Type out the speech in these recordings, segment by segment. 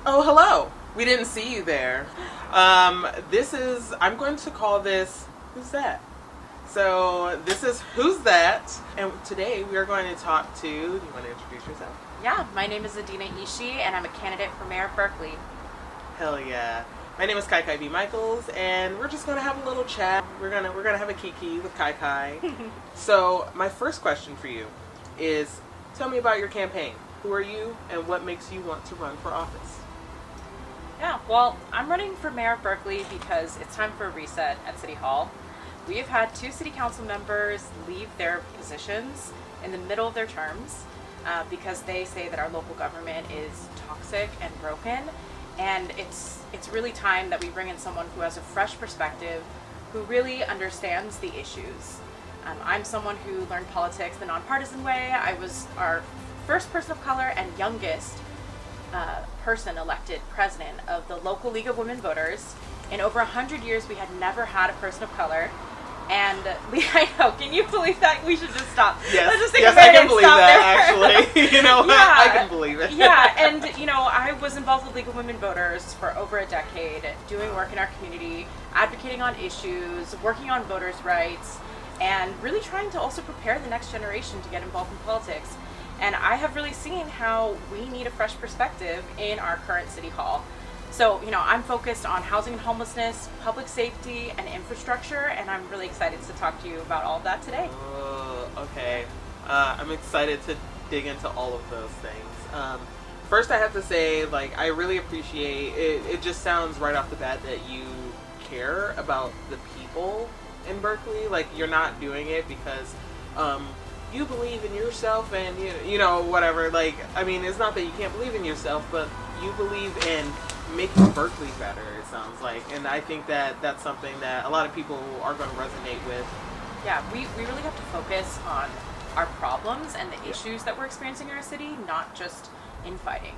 Oh, hello. We didn't see you there. I'm going to call this Who's That? So, this is Who's That? And today we are going to talk to, do you want to introduce yourself? Yeah, my name is Adena Ishii, and I'm a candidate for mayor of Berkeley. Hell yeah. My name is KaiKai B. Michaels, and we're just going to have a little chat. We're gonna have a kiki with KaiKai. So, my first question for you is, tell me about your campaign. Who are you, and what makes you want to run for office? Yeah, well, I'm running for mayor of Berkeley because it's time for a reset at City Hall. We have had 2 city council members leave their positions in the middle of their terms because they say that our local government is toxic and broken. And it's really time that we bring in someone who has a fresh perspective, who really understands the issues. I'm someone who learned politics the nonpartisan way. I was our first person of color and youngest person elected president of the local League of Women Voters. In over 100 years, we had never had a person of color. And I know, can you believe that? We should just stop. Yes, Let's just take yes, a minute I can believe that, there. actually. You know, Yeah. I can believe it. Yeah, and I was involved with League of Women Voters for over a decade, doing work in our community, advocating on issues, working on voters' rights, and really trying to also prepare the next generation to get involved in politics. And I have really seen how we need a fresh perspective in our current city hall. So, I'm focused on housing and homelessness, public safety, and infrastructure, and I'm really excited to talk to you about all of that today. Okay. I'm excited to dig into all of those things. First, I have to say, I really appreciate it. It just sounds right off the bat that you care about the people in Berkeley. You're not doing it because you believe in yourself and, whatever. It's not that you can't believe in yourself, but you believe in making Berkeley better, it sounds like. And I think that that's something that a lot of people are going to resonate with. Yeah, we really have to focus on our problems and the issues that we're experiencing in our city, not just infighting.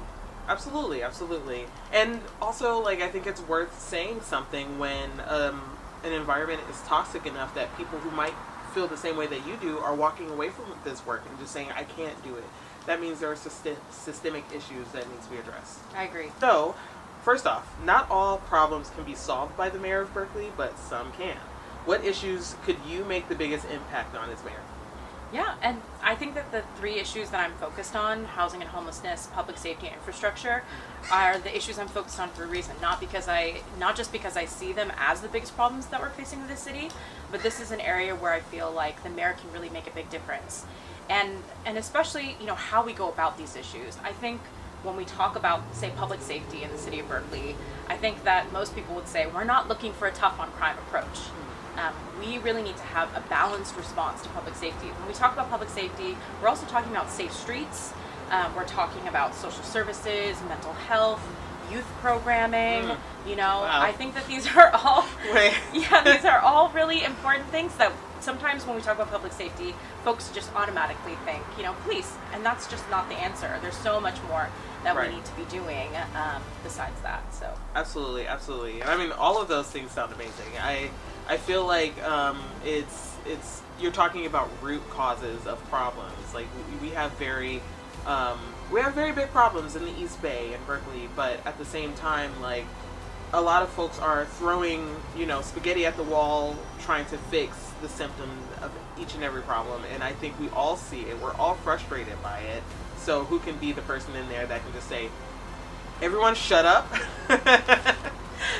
Absolutely, absolutely. And also, I think it's worth saying something when an environment is toxic enough that people who might feel the same way that you do are walking away from this work and just saying, I can't do it. That means there are systemic issues that need to be addressed. I agree. So, first off, not all problems can be solved by the mayor of Berkeley, but some can. What issues could you make the biggest impact on as mayor? Yeah, and I think that the 3 issues that I'm focused on, housing and homelessness, public safety, and infrastructure, are the issues I'm focused on for a reason. Not just because I see them as the biggest problems that we're facing in this city, but this is an area where I feel like the mayor can really make a big difference. And especially, how we go about these issues. I think when we talk about, say, public safety in the city of Berkeley, I think that most people would say we're not looking for a tough on crime approach. We really need to have a balanced response to public safety. When we talk about public safety, we're also talking about safe streets. We're talking about social services, mental health, youth programming. Wow. I think that these are all these are all really important things that sometimes when we talk about public safety, folks just automatically think, police, and that's just not the answer. There's so much more that we need to be doing besides that. So Absolutely, absolutely. And all of those things sound amazing. I feel like it's you're talking about root causes of problems. We have very big problems in the East Bay and Berkeley, but at the same time, a lot of folks are throwing, spaghetti at the wall, trying to fix the symptoms of each and every problem. And I think we all see it. We're all frustrated by it. So who can be the person in there that can just say, everyone shut up.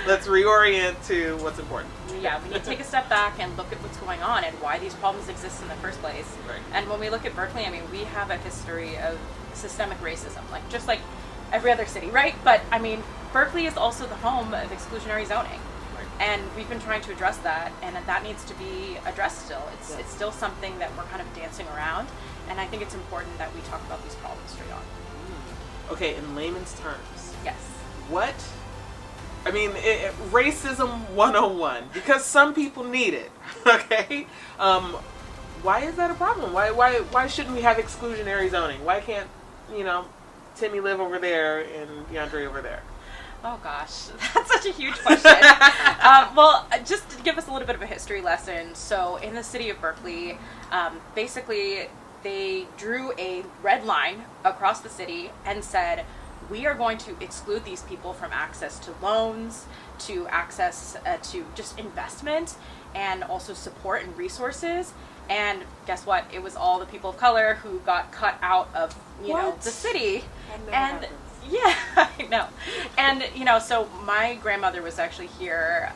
Let's reorient to what's important. Yeah, we need to take a step back and look at what's going on and why these problems exist in the first place. Right. And when we look at Berkeley, we have a history of systemic racism, just like every other city, right? But Berkeley is also the home of exclusionary zoning. Right. And we've been trying to address that, and that needs to be addressed still. It's still something that we're kind of dancing around, and I think it's important that we talk about these problems straight on. Okay, in layman's terms. Yes. What? Racism 101, because some people need it. Okay? Why is that a problem? Why shouldn't we have exclusionary zoning? Why can't, Timmy live over there and DeAndre over there? Oh gosh, that's such a huge question. Well, just to give us a little bit of a history lesson. So in the city of Berkeley, basically they drew a red line across the city and said, we are going to exclude these people from access to loans, to access to just investment, and also support and resources. And guess what? It was all the people of color who got cut out of, you know, the city. And yeah, I know. And, you know, so my grandmother was actually here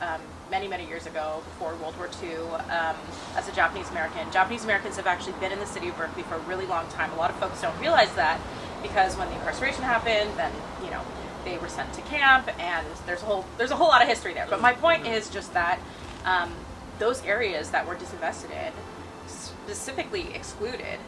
many, many years ago, before World War II, as a Japanese American. Japanese Americans have actually been in the city of Berkeley for a really long time. A lot of folks don't realize that, because when the incarceration happened, then, you know, they were sent to camp, and there's a whole lot of history there. But my point is just that those areas that were disinvested in, specifically excluded,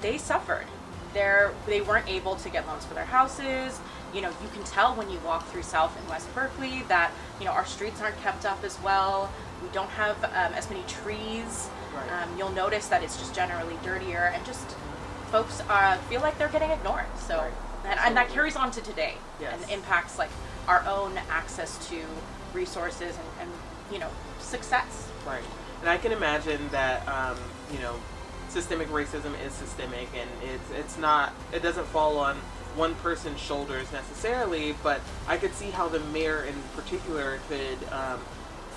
they suffered. They weren't able to get loans for their houses. You know, you can tell when you walk through South and West Berkeley that, you know, our streets aren't kept up as well. We don't have as many trees. Right. You'll notice that it's just generally dirtier, and just folks feel like they're getting ignored. So, Right. and that carries on to today, Yes. and impacts like our own access to resources and you know, success. Right. And I can imagine that, you know, systemic racism is systemic, and it doesn't fall on one person's shoulders necessarily, but I could see how the mayor in particular could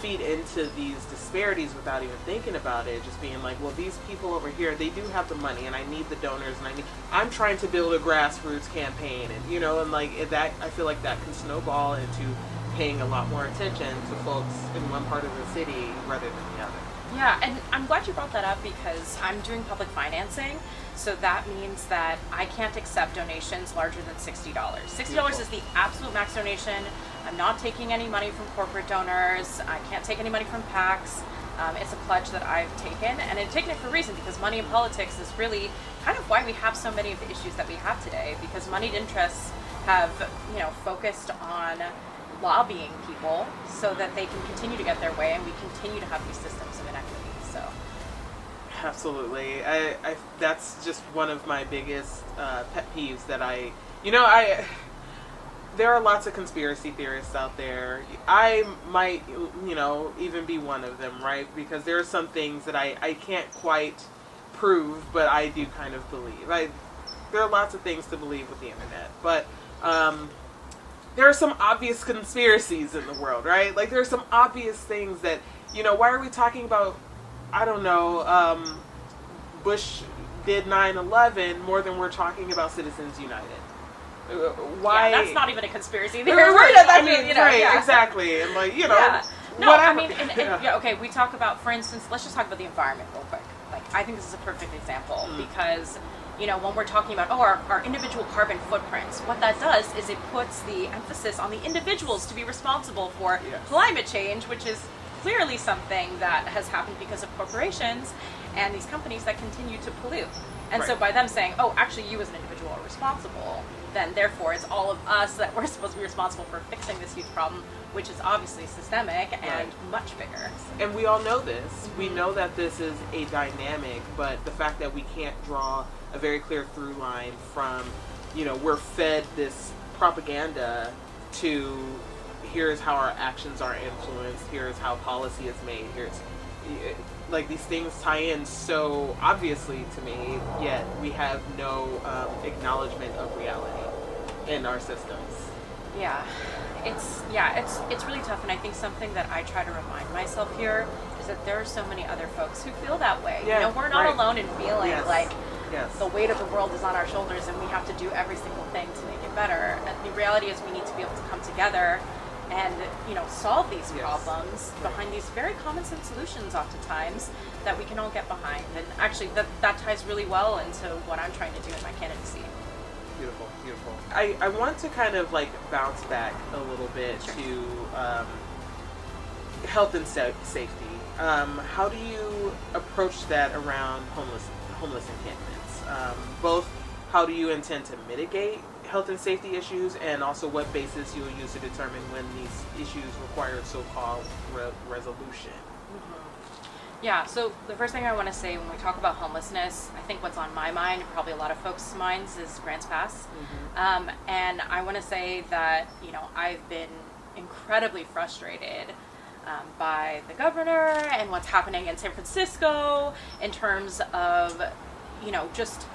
feed into these disparities without even thinking about it, just being like, well, these people over here, they do have the money, and I need the donors, and I'm trying to build a grassroots campaign, and, you know, and like that, I feel like that can snowball into paying a lot more attention to folks in one part of the city rather than the other. Yeah, and I'm glad you brought that up, because I'm doing public financing, so that means that I can't accept donations larger than $60. $60 is the absolute max donation. I'm not taking any money from corporate donors. I can't take any money from PACs. It's a pledge that I've taken, and I've taken it for a reason, because money in politics is really kind of why we have so many of the issues that we have today, because moneyed interests have, you know, focused on lobbying people so that they can continue to get their way, and we continue to have these systems of inequity. So absolutely, I that's just one of my biggest pet peeves that there are lots of conspiracy theorists out there. I might, you know, even be one of them, right? Because there are some things that I can't quite prove, but I do kind of believe. There are lots of things to believe with the internet, but there are some obvious conspiracies in the world, right? Like, there are some obvious things that, you know, why are we talking about, I don't know, Bush did 9/11 more than we're talking about Citizens United? Why? Yeah, that's not even a conspiracy theory. Right, I mean, you know, right, yeah. exactly. And like, you know, yeah. No, whatever. I mean, yeah, okay, we talk about, for instance, let's just talk about the environment real quick. Like, I think this is a perfect example, because, you know, when we're talking about, our individual carbon footprints, what that does is it puts the emphasis on the individuals to be responsible for climate change, which is clearly something that has happened because of corporations and these companies that continue to pollute. And so by them saying, oh, actually you as an individual are responsible, then therefore it's all of us that we're supposed to be responsible for fixing this huge problem, which is obviously systemic and much bigger. And we all know this. We know that this is a dynamic, but the fact that we can't draw a very clear through line from, you know, we're fed this propaganda to here's how our actions are influenced, here's how policy is made, here's, like, these things tie in so obviously to me, yet we have no acknowledgement of reality in our systems. It's really tough, and I think something that I try to remind myself here is that there are so many other folks who feel that way. Yeah, you know, we're not alone in feeling like the weight of the world is on our shoulders and we have to do every single thing to make it better. And the reality is we need to be able to come together and, you know, solve these problems behind these very common sense solutions oftentimes that we can all get behind. And actually that ties really well into what I'm trying to do in my candidacy. Beautiful, beautiful. I want to kind of like bounce back a little bit to health and safety. How do you approach that around homeless encampments? Both, how do you intend to mitigate health and safety issues, and also what basis you will use to determine when these issues require so-called resolution? Yeah, so the first thing I want to say when we talk about homelessness, I think what's on my mind, probably a lot of folks' minds, is Grants Pass. And I want to say that, you know, I've been incredibly frustrated by the governor and what's happening in San Francisco in terms of, you know, just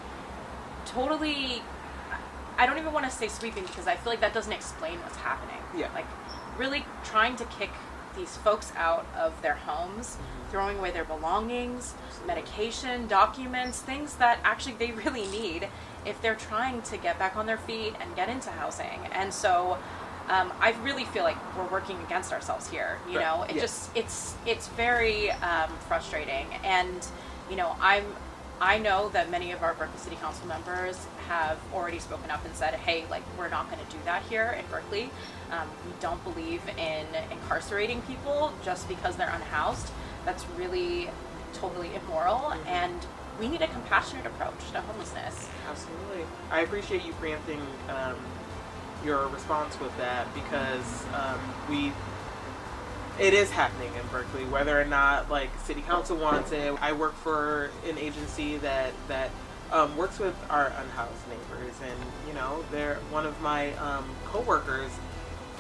totally I don't even want to say sweeping because I feel like that doesn't explain what's happening. Yeah. Like really trying to kick these folks out of their homes, throwing away their belongings, medication, documents, things that actually they really need if they're trying to get back on their feet and get into housing. And so I really feel like we're working against ourselves here. You know, it just it's very frustrating. And you know, I know that many of our Berkeley City Council members have already spoken up and said, hey, like, we're not going to do that here in Berkeley. We don't believe in incarcerating people just because they're unhoused. That's really totally immoral, and we need a compassionate approach to homelessness. Absolutely. I appreciate you preempting your response with that, because it is happening in Berkeley, whether or not like city council wants it. I work for an agency that works with our unhoused neighbors, and you know, they're one of my coworkers,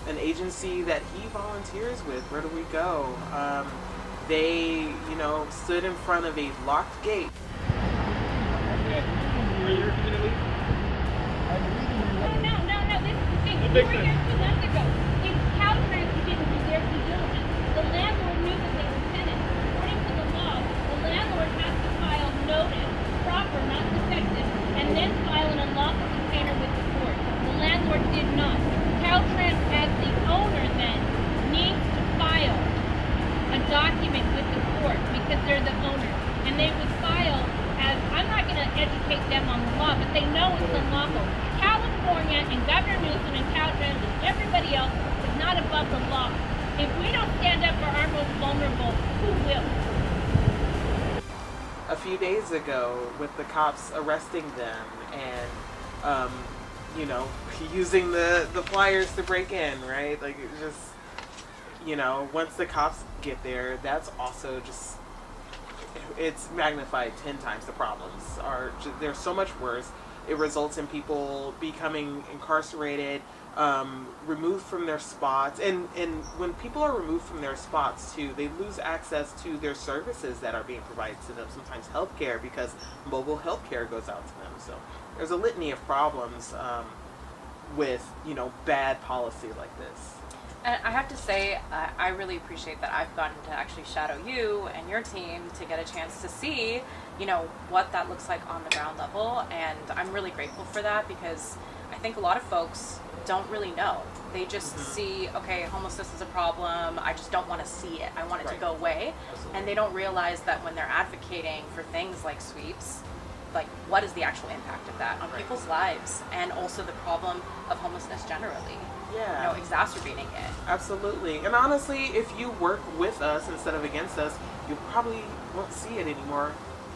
an agency that he volunteers with. Where do we go? They, you know, stood in front of a locked gate. No, this is the thing. We were here 2 months ago. It's Caltrans who didn't do their due diligence. The landlord knew that they were tenants. According to the law, the landlord has to file notice, proper, not defective, and then file an unlawful container with the court. The landlord did not. Caltrans, as the owner then, needs to file a document with the court because they're the owner. And they would file as, I'm not going to educate them on the law, but they know it's unlawful. California and Governor Newsom and Caltrans and everybody else is not above the law. If we don't stand up for our most vulnerable, who will? A few days ago, with the cops arresting them and, you know, using the flyers to break in, right? Like, it just, you know, once the cops get there, that's also just, it's magnified 10 times. The problems are, they're so much worse. It results in people becoming incarcerated, removed from their spots. And when people are removed from their spots too, they lose access to their services that are being provided to them, sometimes healthcare, because mobile healthcare goes out to them. So there's a litany of problems with, you know, bad policy like this. And I have to say, I really appreciate that I've gotten to actually shadow you and your team to get a chance to see, you know, what that looks like on the ground level. And I'm really grateful for that, because I think a lot of folks don't really know. They just see, okay, homelessness is a problem. I just don't want to see it. I want it to go away. Absolutely. And they don't realize that when they're advocating for things like sweeps, like, what is the actual impact of that on people's lives, and also the problem of homelessness generally. Yeah. You know, exacerbating it. Absolutely. And honestly, if you work with us instead of against us, you probably won't see it anymore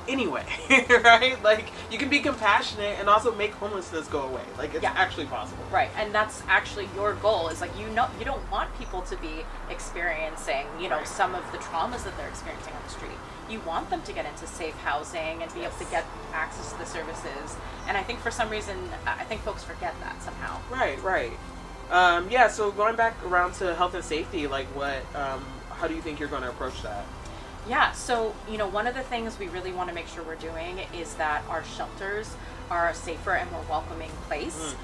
anyway, right? Like, you can be compassionate and also make homelessness go away. Like, it's actually possible. Right. And that's actually your goal, is like, you know, you don't want people to be experiencing, you know, some of the traumas that they're experiencing on the street. You want them to get into safe housing and be able to get access to the services. And I think for some reason, I think folks forget that somehow. Right. Yeah, so going back around to health and safety, like how do you think you're going to approach that? Yeah, so, you know, one of the things we really want to make sure we're doing is that our shelters are a safer and more welcoming place.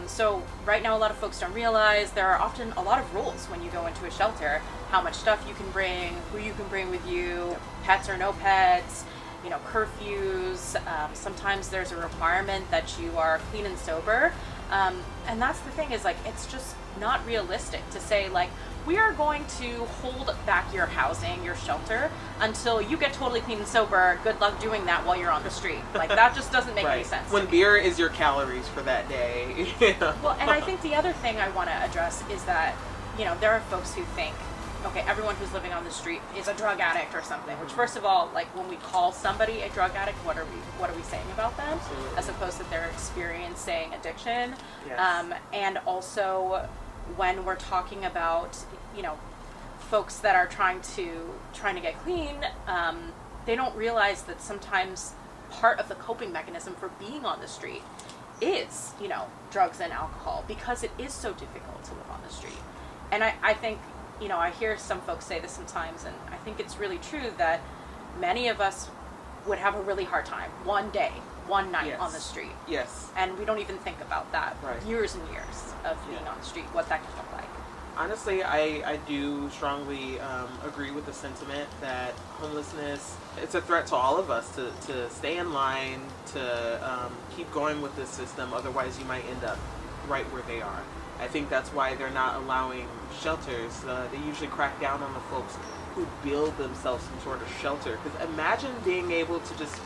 So right now, a lot of folks don't realize there are often a lot of rules when you go into a shelter. How much stuff you can bring, who you can bring with you, pets or no pets, you know, curfews. Sometimes there's a requirement that you are clean and sober. And that's the thing, is like, it's just not realistic to say, like, we are going to hold back your housing, your shelter, until you get totally clean and sober. Good luck doing that while you're on the street. Like, that just doesn't make any sense. When beer is your calories for that day. You know? Well, and I think the other thing I want to address is that, you know, there are folks who think, okay, everyone who's living on the street is a drug addict or something. Which, first of all, like, when we call somebody a drug addict, what are we saying about them? Absolutely. As opposed to they're experiencing addiction. Yes. And also, when we're talking about, you know, folks that are trying to get clean, they don't realize that sometimes part of the coping mechanism for being on the street is, you know, drugs and alcohol, because it is so difficult to live on the street. And I think, you know, I hear some folks say this sometimes, and I think it's really true that many of us would have a really hard time one day one night Yes. on the street. Yes. And we don't even think about that. Right. Years and years of being on the street, what that can look like. Honestly, I do strongly agree with the sentiment that homelessness, it's a threat to all of us to stay in line, to keep going with this system. Otherwise, you might end up right where they are. I think that's why they're not allowing shelters. They usually crack down on the folks who build themselves some sort of shelter. Because imagine being able to just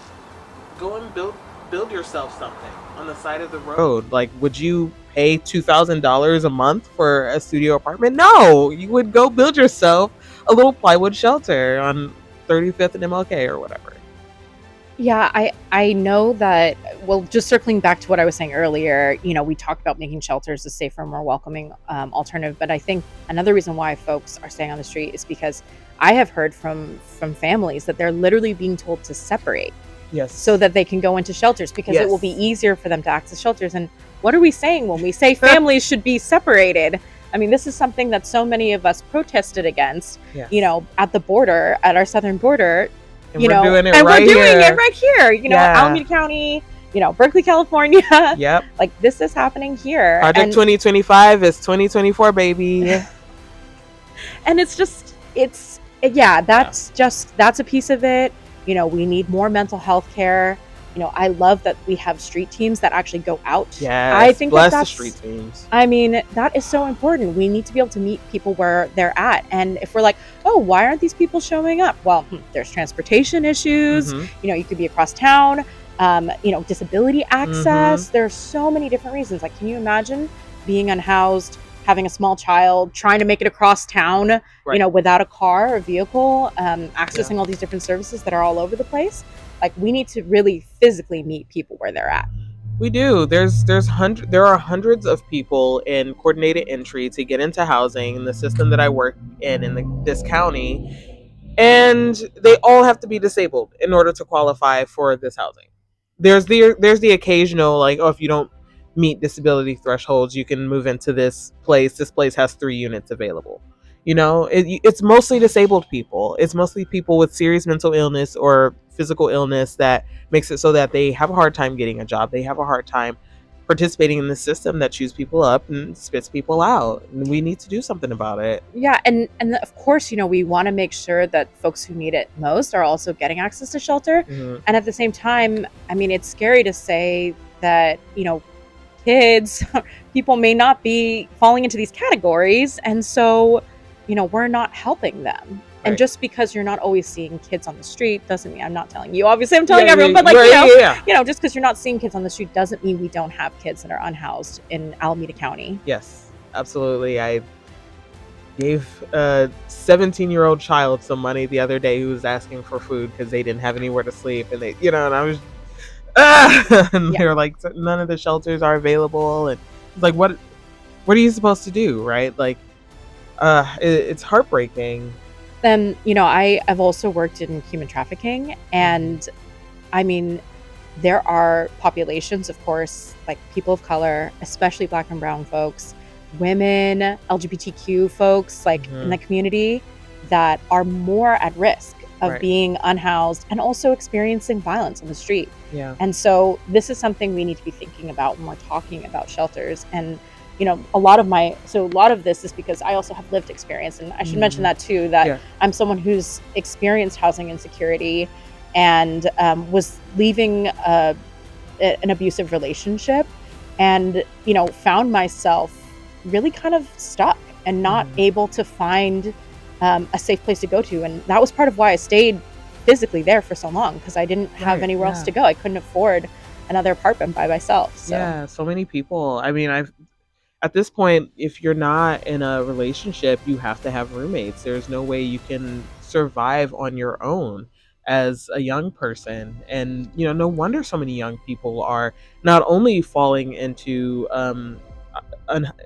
go and build yourself something on the side of the road. Like, would you pay $2,000 a month for a studio apartment? No, you would go build yourself a little plywood shelter on 35th and MLK or whatever. Yeah, I know that, well, just circling back to what I was saying earlier, we talked about making shelters a safer, more welcoming alternative. But I think another reason why folks are staying on the street is because I have heard from families that they're literally being told to separate. Yes. So that they can go into shelters because it will be easier for them to access shelters. And what are we saying when we say families should be separated? I mean, this is something that so many of us protested against, at the border, at our southern border. And we're doing it right here, Alameda County, Berkeley, California. Yep. Like, this is happening here. Project 2025 is 2024, baby. And it's just, that's a piece of it. We need more mental health care. I love that we have street teams that actually go out. Yes, I think bless that's the street teams. I mean, that is so important. We need to be able to meet people where they're at. And if we're like, oh, why aren't these people showing up? Well, there's transportation issues. You could be across town. Disability access. There's so many different reasons. Like, can you imagine being unhoused, having a small child, trying to make it across town, without a car or vehicle, accessing all these different services that are all over the place? Like, we need to really physically meet people where they're at. We do. There are hundreds of people in coordinated entry to get into housing in the system that I work in this county, and they all have to be disabled in order to qualify for this housing. There's the occasional, like, oh, if you don't meet disability thresholds, you can move into this place. This place has 3 units available. It's mostly disabled people. It's mostly people with serious mental illness or physical illness that makes it so that they have a hard time getting a job. They have a hard time participating in the system that chews people up and spits people out. And we need to do something about it. Yeah, and of course, we want to make sure that folks who need it most are also getting access to shelter. And at the same time, I mean, it's scary to say that, kids, people may not be falling into these categories. And so, we're not helping them. Right. And just because you're not always seeing kids on the street doesn't mean, I'm not telling you, obviously I'm telling everyone, but just because you're not seeing kids on the street doesn't mean we don't have kids that are unhoused in Alameda County. Yes, absolutely. I gave a 17-year-old child some money the other day who was asking for food because they didn't have anywhere to sleep. And and I was, they were like, none of the shelters are available. And it's like, what are you supposed to do? Right? Like, it's heartbreaking. Then, I've also worked in human trafficking, and I mean, there are populations, of course, like people of color, especially Black and brown folks, women, LGBTQ folks, like in the community, that are more at risk of being unhoused and also experiencing violence on the street. Yeah. And so this is something we need to be thinking about when we're talking about shelters. And a lot of this is because I also have lived experience, and I should mention that too, that I'm someone who's experienced housing insecurity and was leaving an abusive relationship, and found myself really kind of stuck and not able to find a safe place to go to. And that was part of why I stayed physically there for so long, because I didn't have anywhere else to go. I couldn't afford another apartment by myself. So many people. I mean, at this point, if you're not in a relationship, you have to have roommates. There's no way you can survive on your own as a young person. And, no wonder so many young people are not only falling into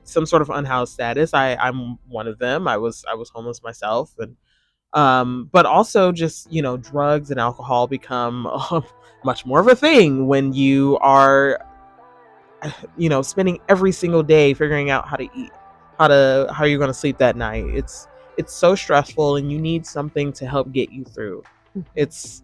some sort of unhoused status. I'm one of them. I was homeless myself. And but also just, drugs and alcohol become much more of a thing when you are spending every single day figuring out how to eat, how you're going to sleep that night. It's so stressful, and you need something to help get you through. It's,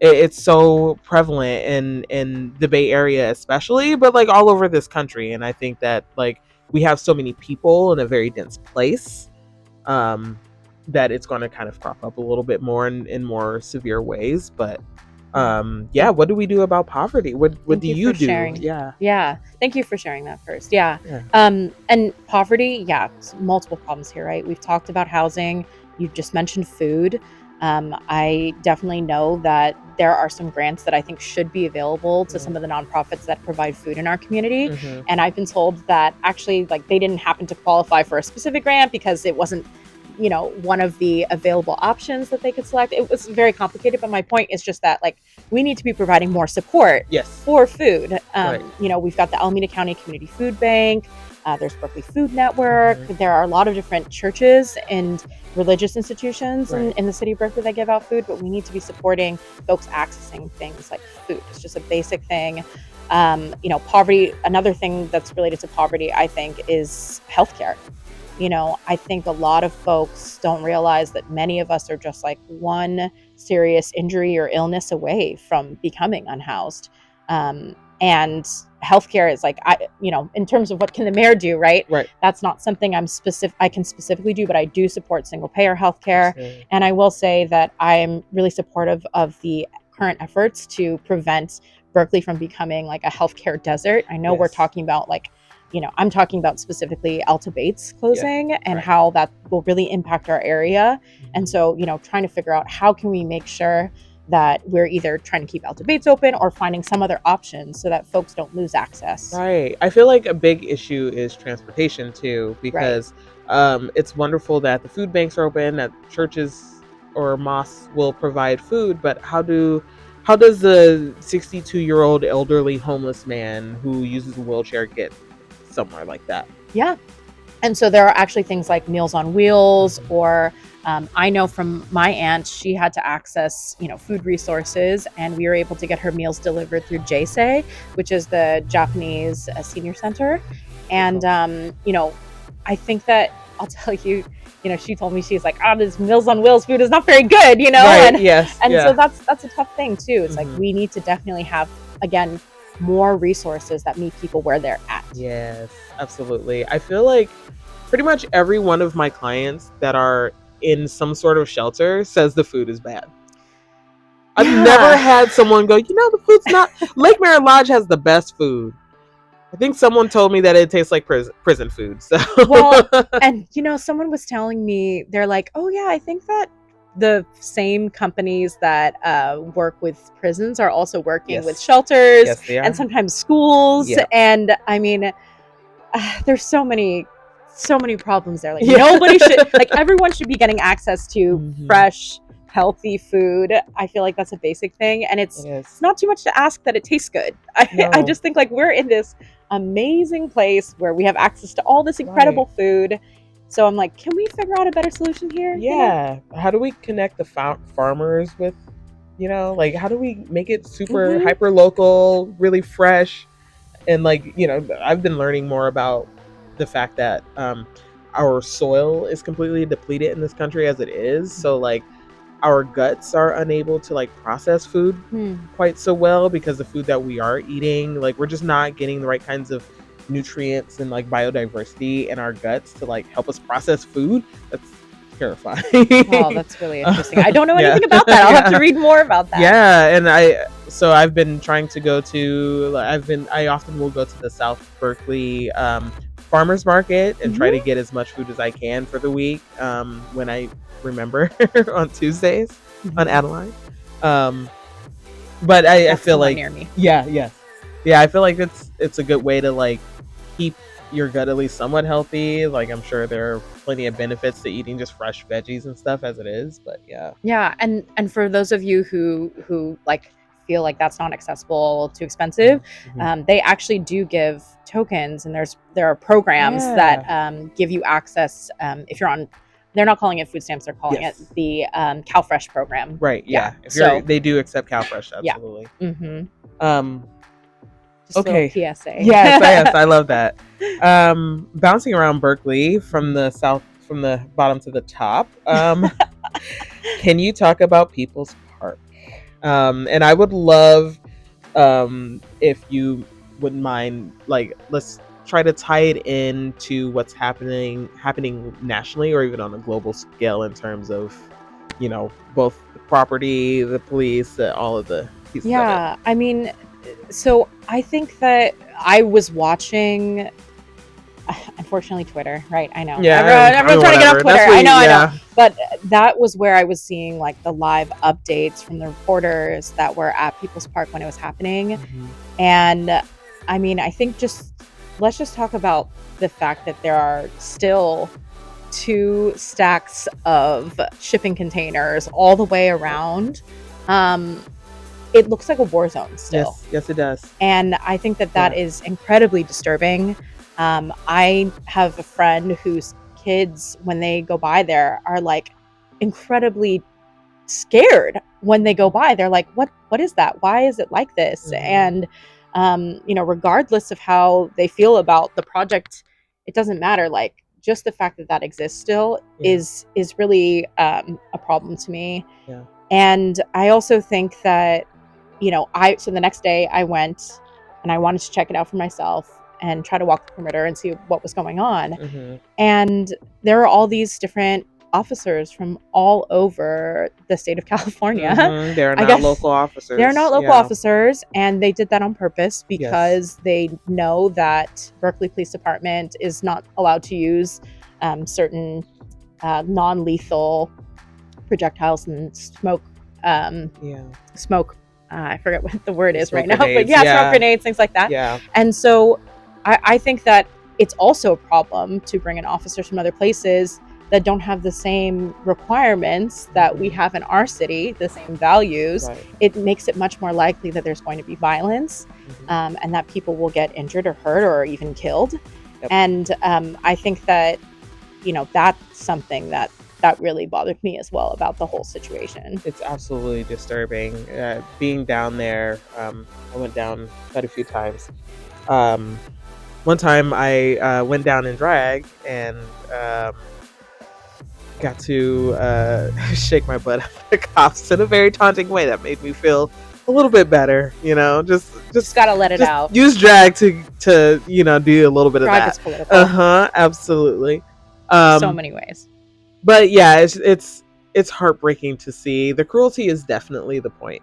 it's so prevalent in the Bay Area especially, but like all over this country. And I think that like we have so many people in a very dense place, that it's going to kind of crop up a little bit more in more severe ways. But yeah, what do we do about poverty? What do you do? Sharing. Yeah, thank you for sharing that first. Yeah. Yeah. And poverty, multiple problems here, right? We've talked about housing. You just mentioned food. I definitely know that there are some grants that I think should be available to some of the nonprofits that provide food in our community. And I've been told that actually, like, they didn't happen to qualify for a specific grant because it wasn't, one of the available options that they could select. It was very complicated, but my point is just that, like, we need to be providing more support for food. Right. We've got the Alameda County Community Food Bank. There's Berkeley Food Network. There are a lot of different churches and religious institutions in the city of Berkeley that give out food, but we need to be supporting folks accessing things like food. It's just a basic thing. Poverty, another thing that's related to poverty, I think, is healthcare. I think a lot of folks don't realize that many of us are just like one serious injury or illness away from becoming unhoused. And healthcare is like, in terms of what can the mayor do, right? That's not something I can specifically do, but I do support single payer healthcare. Sure. And I will say that I am really supportive of the current efforts to prevent Berkeley from becoming like a healthcare desert. I know we're talking about like, I'm talking about specifically Alta Bates closing and how that will really impact our area. And so, trying to figure out how can we make sure that we're either trying to keep Alta Bates open or finding some other options so that folks don't lose access. Right. I feel like a big issue is transportation too, because it's wonderful that the food banks are open, that churches or mosques will provide food, but how does the 62-year-old elderly homeless man who uses a wheelchair get somewhere like that? Yeah. And so there are actually things like Meals on Wheels, or I know from my aunt, she had to access, food resources, and we were able to get her meals delivered through JSEI, which is the Japanese senior center. And, I think that I'll tell you, she told me, she's like, this Meals on Wheels food is not very good, Right, and so that's a tough thing too. It's like, we need to definitely have, again, more resources that meet people where they're at. Yes, absolutely. I feel like pretty much every one of my clients that are in some sort of shelter says the food is bad. I've never had someone go, the food's not... Lake Mary Lodge has the best food. I think someone told me that it tastes like prison food. So. Well, and someone was telling me, they're like, oh yeah, I think that the same companies that work with prisons are also working with shelters and sometimes schools. And I mean, there's so many problems there. Like nobody should, like, everyone should be getting access to fresh, healthy food. I feel like that's a basic thing, and it's not too much to ask that it tastes good. I just think like we're in this amazing place where we have access to all this incredible food. So I'm like, can we figure out a better solution here? Yeah. How do we connect the farmers with, like, how do we make it super hyper local, really fresh? And like, I've been learning more about the fact that our soil is completely depleted in this country as it is. So like our guts are unable to like process food quite so well, because the food that we are eating, like, we're just not getting the right kinds of nutrients and like biodiversity in our guts to like help us process food. That's terrifying. Wow, that's really interesting. I don't know anything about that. I'll have to read more about that. Yeah, and I've been trying to go to, I often will go to the South Berkeley farmers market and try to get as much food as I can for the week when I remember on Tuesdays on Adeline. But I feel like near me. Yeah, I feel like it's a good way to like keep your gut at least somewhat healthy. Like, I'm sure there are plenty of benefits to eating just fresh veggies and stuff as it is, but yeah, and for those of you who like feel like that's not accessible, too expensive, they actually do give tokens, and there are programs that give you access if you're on. They're not calling it food stamps; they're calling it the CalFresh program. Right. Yeah. They do accept CalFresh. Absolutely. Yeah. Just okay. PSA. Yes, I love that. Bouncing around Berkeley from the bottom to the top. Can you talk about People's Park? And I would love, if you wouldn't mind, like, let's try to tie it into what's happening nationally or even on a global scale in terms of, both the property, the police, all of the pieces of it. Yeah, I mean, so I think that I was watching, unfortunately, Twitter, right? I know. Yeah, Everyone's trying to get off whatever. Twitter. That's what I know, I know. yeah. But that was where I was seeing like the live updates from the reporters that were at People's Park when it was happening. Mhm. And I mean, I think let's just talk about the fact that there are still 2 stacks of shipping containers all the way around. It looks like a war zone still. Yes, it does. And I think that is incredibly disturbing. I have a friend whose kids, when they go by there, are like incredibly scared when they go by. They're like, what is that? Why is it like this? Mhm. And regardless of how they feel about the project, it doesn't matter. Like, just the fact that exists still is really a problem to me. Yeah. And I also think that, so the next day I went and I wanted to check it out for myself and try to walk the perimeter and see what was going on. Mm-hmm. And there are all these different officers from all over the state of California. Mm-hmm. They're not local officers. They're not local officers, and they did that on purpose because they know that Berkeley Police Department is not allowed to use certain non-lethal projectiles and smoke. Smoke. I forget what the word is right now, but smoke grenades, things like that. Yeah. And so I think that it's also a problem to bring in officers from other places that don't have the same requirements that we have in our city, the same values. Right. It makes it much more likely that there's going to be violence, and that people will get injured or hurt or even killed. Yep. And I think that, that's something that really bothered me as well about the whole situation. It's absolutely disturbing. Being down there, I went down quite a few times. One time I went down in drag and got to shake my butt at the cops in a very taunting way that made me feel a little bit better. Just gotta let it out. Use drag to do a little bit drag of that. Is political. Absolutely. So many ways. But yeah, it's heartbreaking to see. The cruelty is definitely the point.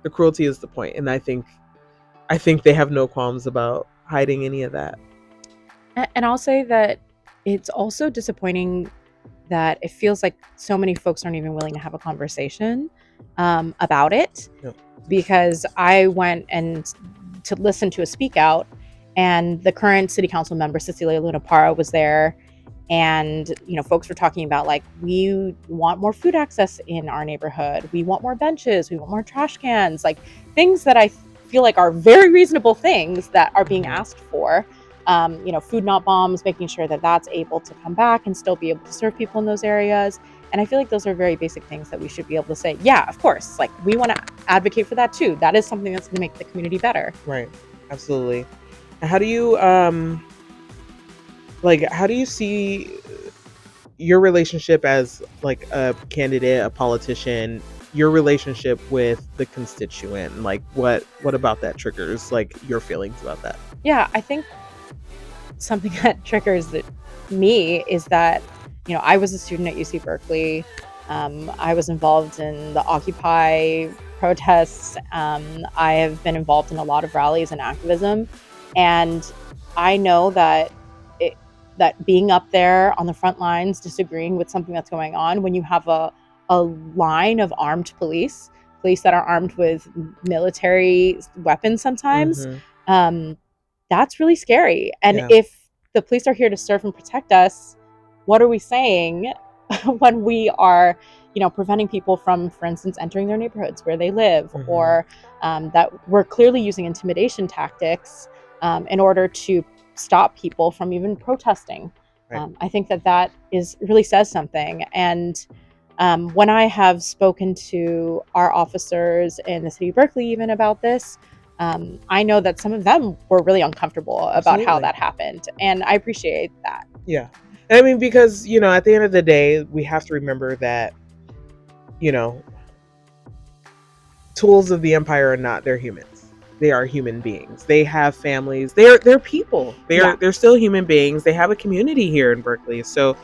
The cruelty is the point, and I think they have no qualms about hiding any of that. And I'll say that it's also disappointing that it feels like so many folks aren't even willing to have a conversation about it. Yep. Because I went to listen to a speak out, and the current city council member, Cecilia Luna Parra, was there. And, folks were talking about, like, we want more food access in our neighborhood. We want more benches. We want more trash cans, like things that I feel like are very reasonable things that are being asked for. Food not bombs, making sure that that's able to come back and still be able to serve people in those areas. And I feel like those are very basic things that we should be able to say, yeah, of course, like, we want to advocate for that too. That is something that's going to make the community better. Right. Absolutely. How do you, how do you see your relationship as like a candidate, a politician, your relationship with the constituent? Like, what about that triggers like your feelings about that? Yeah, I think something that triggers me is that, I was a student at UC Berkeley. I was involved in the Occupy protests. I have been involved in a lot of rallies and activism. And I know that being up there on the front lines, disagreeing with something that's going on, when you have a line of armed police that are armed with military weapons sometimes, that's really scary. And if the police are here to serve and protect us, what are we saying when we are, preventing people from, for instance, entering their neighborhoods where they live, or that we're clearly using intimidation tactics in order to stop people from even protesting? Right. I think that really says something. And when I have spoken to our officers in the city of Berkeley even about this, I know that some of them were really uncomfortable about how that happened. And I appreciate that. Yeah. I mean, because, at the end of the day, we have to remember that, tools of the empire are not, they're humans. They are human beings. They have families. They're people. They're still human beings. They have a community here in Berkeley. So,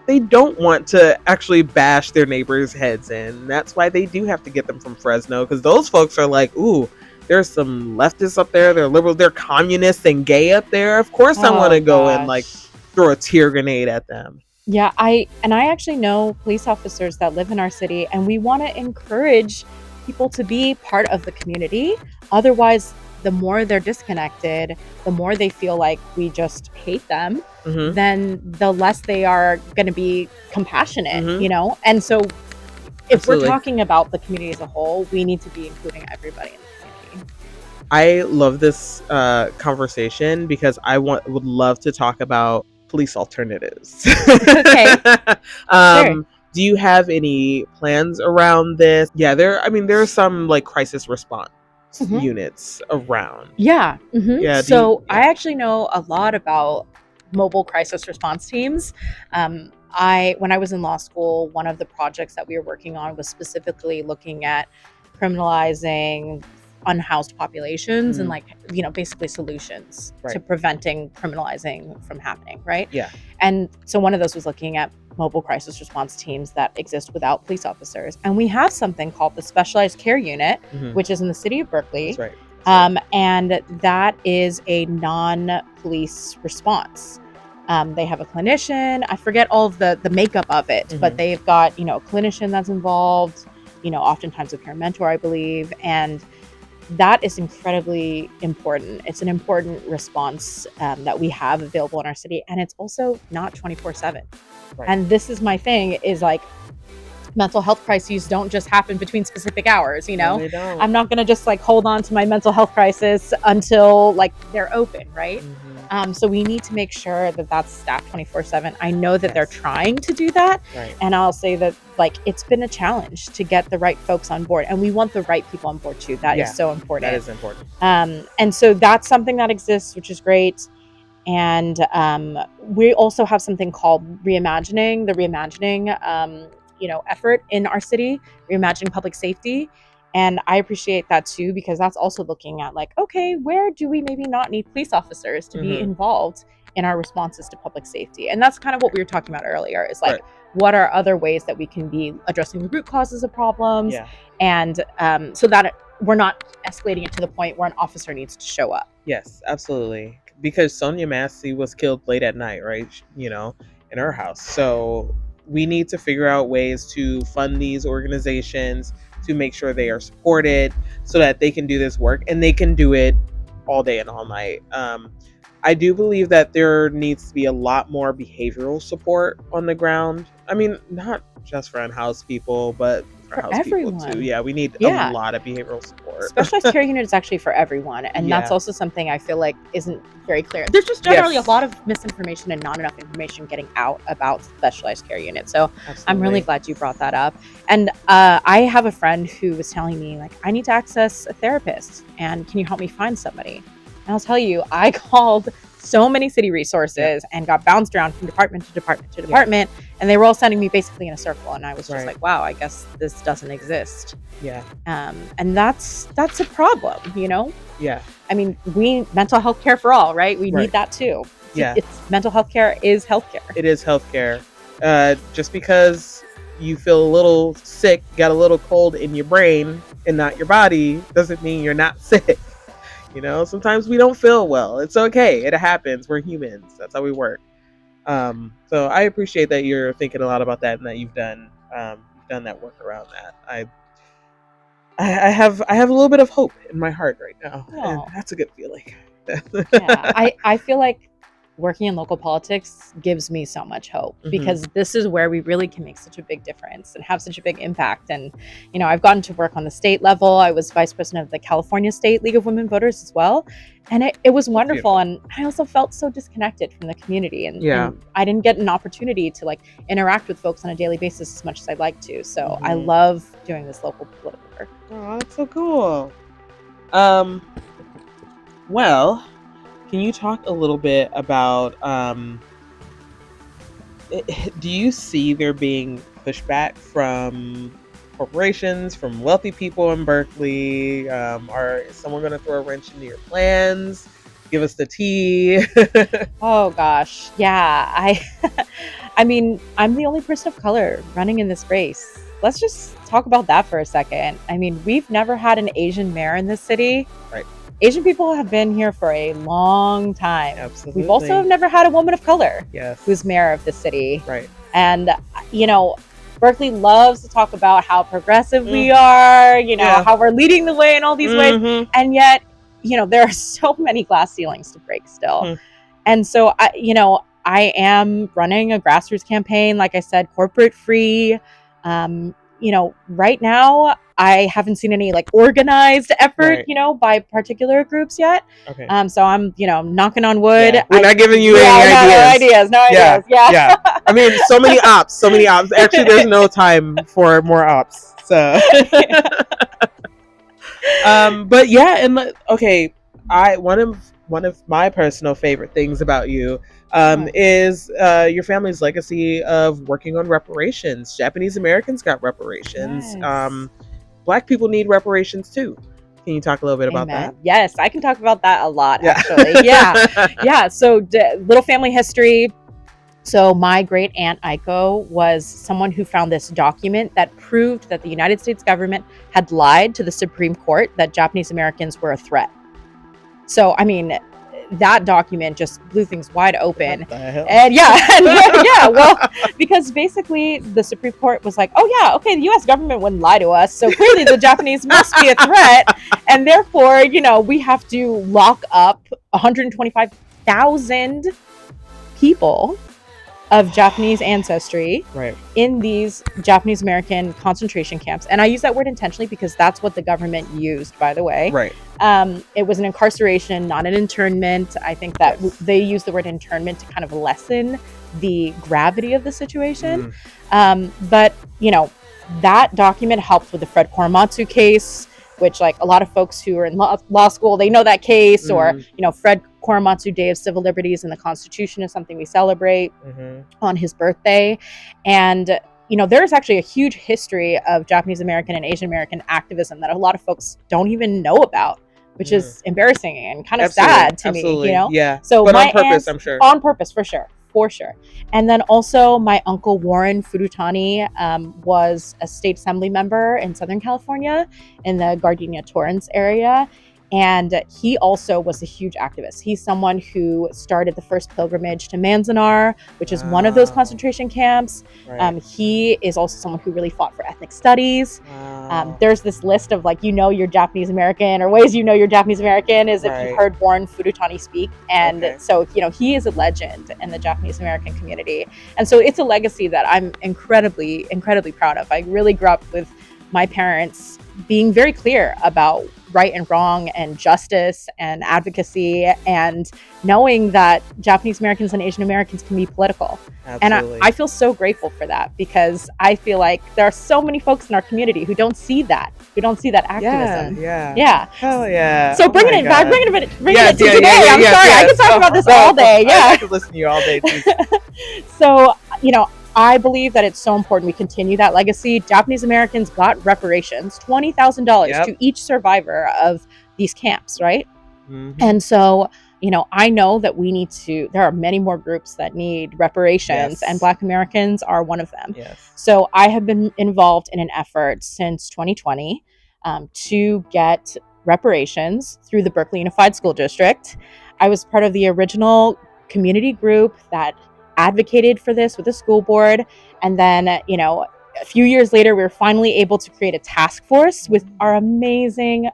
they don't want to actually bash their neighbors' heads in. That's why they do have to get them from Fresno, because those folks are like, ooh, there's some leftists up there. They're liberals. They're communists and gay up there. Of course, I want to go and like throw a tear grenade at them. Yeah, I actually know police officers that live in our city, and we want to encourage people to be part of the community. Otherwise, the more they're disconnected, the more they feel like we just hate them, then the less they are going to be compassionate, And so if we're talking about the community as a whole, we need to be including everybody in the community. I love this conversation because I would love to talk about police alternatives. Okay. Sure. Do you have any plans around this? Yeah, there are some like crisis response units around. Yeah. Yeah. I actually know a lot about mobile crisis response teams. When I was in law school, one of the projects that we were working on was specifically looking at criminalizing unhoused populations and basically solutions to preventing criminalizing from happening, right? Yeah. And so one of those was looking at mobile crisis response teams that exist without police officers. And we have something called the Specialized Care Unit, which is in the city of Berkeley. That's right. And that is a non-police response. They have a clinician. I forget all of the makeup of it, but they've got, a clinician that's involved, oftentimes a peer mentor, I believe. And that is incredibly important. It's an important response that we have available in our city. And it's also not 24/7. Right. And this is my thing is like mental health crises don't just happen between specific hours, No, they don't. I'm not going to just like hold on to my mental health crisis until like they're open, right? So we need to make sure that that's staffed 24/7. I know that they're trying to do that. Right. And I'll say that like it's been a challenge to get the right folks on board, and we want the right people on board too. That is so important. That is important. And so that's something that exists, which is great. And we also have something called Reimagining, the Reimagining effort in our city, Reimagining Public Safety. And I appreciate that too, because that's also looking at like, okay, where do we maybe not need police officers to be involved in our responses to public safety? And that's kind of what we were talking about earlier, is like, what are other ways that we can be addressing the root causes of problems? Yeah. And so that we're not escalating it to the point where an officer needs to show up. Yes, absolutely. Because Sonia Massey was killed late at night, right? In her house. So we need to figure out ways to fund these organizations to make sure they are supported so that they can do this work, and they can do it all day and all night. I do believe that there needs to be a lot more behavioral support on the ground. I mean, not just for unhoused people, but for housed everyone. people too. Yeah, we need a lot of behavioral support. Specialized Care Unit is actually for everyone, and that's also something I feel like isn't very clear. There's just generally a lot of misinformation and not enough information getting out about Specialized Care Unit. So I'm really glad you brought that up. And I have a friend who was telling me, like, I need to access a therapist, and can you help me find somebody? And I'll tell you, I called so many city resources and got bounced around from department to department to department, and they were all sending me basically in a circle. And I was just like, wow, I guess this doesn't exist. Yeah. And that's a problem, Yeah. I mean, mental health care for all, right? We need that too. Yeah. Mental health care is healthcare. It is healthcare. Just because you feel a little sick, got a little cold in your brain and not your body, doesn't mean you're not sick. Sometimes we don't feel well. It's okay. It happens. We're humans. That's how we work. So I appreciate that you're thinking a lot about that, and that you've done that work around that. I have a little bit of hope in my heart right now. And that's a good feeling. I feel like working in local politics gives me so much hope, because this is where we really can make such a big difference and have such a big impact. And, I've gotten to work on the state level. I was vice president of the California State League of Women Voters as well. And it was wonderful. And I also felt so disconnected from the community. And I didn't get an opportunity to like interact with folks on a daily basis as much as I'd like to. So I love doing this local political work. Oh, that's so cool. Well, can you talk a little bit about, do you see there being pushback from corporations, from wealthy people in Berkeley? Is someone going to throw a wrench into your plans? Give us the tea. Oh gosh, yeah. I mean, I'm the only person of color running in this race. Let's just talk about that for a second. I mean, we've never had an Asian mayor in this city. Right. Asian people have been here for a long time. Absolutely. We've also never had a woman of color who's Yes. mayor of the city. Right. And, you know, Berkeley loves to talk about how progressive we are, you know, Yeah. how we're leading the way in all these ways. Mhm. And yet, you know, there are so many glass ceilings to break still. And so, I am running a grassroots campaign, like I said, corporate free. Right now, I haven't seen any like organized effort, Right. by particular groups yet. Okay. So I'm, knocking on wood. Yeah. We're not giving you any ideas. No ideas. Yeah. I mean, so many ops. Actually, there's no time for more ops. So, but yeah, and okay, one of my personal favorite things about you is your family's legacy of working on reparations. Japanese Americans got reparations. Yes. Black people need reparations too. Can you talk a little bit about that? Yes, I can talk about that a lot, Yeah. actually. Yeah. So little family history. So my great aunt Aiko was someone who found this document that proved that the United States government had lied to the Supreme Court that Japanese Americans were a threat. So, I mean, that document just blew things wide open. What the hell? Well, because basically the Supreme Court was like, oh yeah, okay, the US government wouldn't lie to us, so clearly the Japanese must be a threat, and therefore, we have to lock up 125,000 people of Japanese ancestry Right. in these Japanese American concentration camps. And I use that word intentionally because that's what the government used, by the way. Right. It was an incarceration, not an internment. I think that they use the word internment to kind of lessen the gravity of the situation. But, that document helped with the Fred Korematsu case, which like a lot of folks who are in law school, they know that case, or, Fred Korematsu Day of Civil Liberties in the Constitution is something we celebrate on his birthday. And, there's actually a huge history of Japanese American and Asian American activism that a lot of folks don't even know about, which is embarrassing and kind of sad to me, Yeah. So but my on purpose, aunt, I'm sure. On purpose, for sure. And then also my uncle Warren Furutani was a state assembly member in Southern California in the Gardenia Torrance area. And he also was a huge activist. He's someone who started the first pilgrimage to Manzanar, which is one of those concentration camps. Right. He is also someone who really fought for ethnic studies. Wow. There's this list of like, you're Japanese American, or ways you're Japanese American is if you've heard Warren Furutani speak. And so, he is a legend in the Japanese American community. And so it's a legacy that I'm incredibly, incredibly proud of. I really grew up with my parents being very clear about right and wrong and justice and advocacy, and knowing that Japanese Americans and Asian Americans can be political. Absolutely. And I feel so grateful for that, because I feel like there are so many folks in our community who don't see that activism. Yeah. Hell yeah. So bringing it back, bringing it to today. Yeah, I'm sorry, I could talk about this all day. Yeah. I could listen to you all day too. So, I believe that it's so important we continue that legacy. Japanese Americans got reparations, $20,000 to each survivor of these camps, right? And so, I know that there are many more groups that need reparations, and Black Americans are one of them. So I have been involved in an effort since 2020 to get reparations through the Berkeley Unified School District. I was part of the original community group that advocated for this with the school board. And then, a few years later, we were finally able to create a task force with our amazing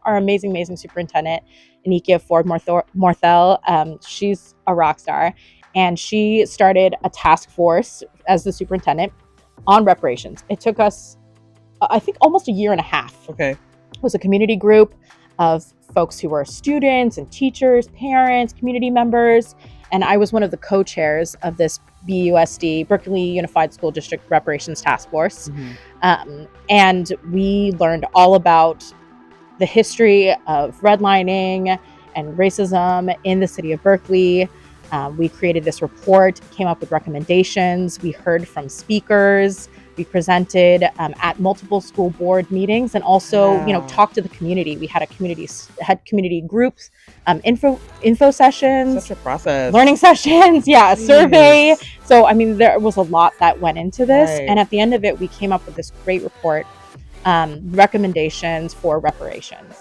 superintendent, Anikia Ford Morthel. She's a rock star. And she started a task force as the superintendent on reparations. It took us, I think, almost a year and a half. Okay. It was a community group of folks who were students and teachers, parents, community members. And I was one of the co-chairs of this BUSD, Berkeley Unified School District Reparations Task Force. And we learned all about the history of redlining and racism in the city of Berkeley. We created this report, came up with recommendations. We heard from speakers. We presented at multiple school board meetings, and also, Wow. talked to the community. We had community groups, info sessions, Such a process. learning sessions, a survey. Jeez. So, I mean, there was a lot that went into this. Right. And at the end of it, we came up with this great report, recommendations for reparations.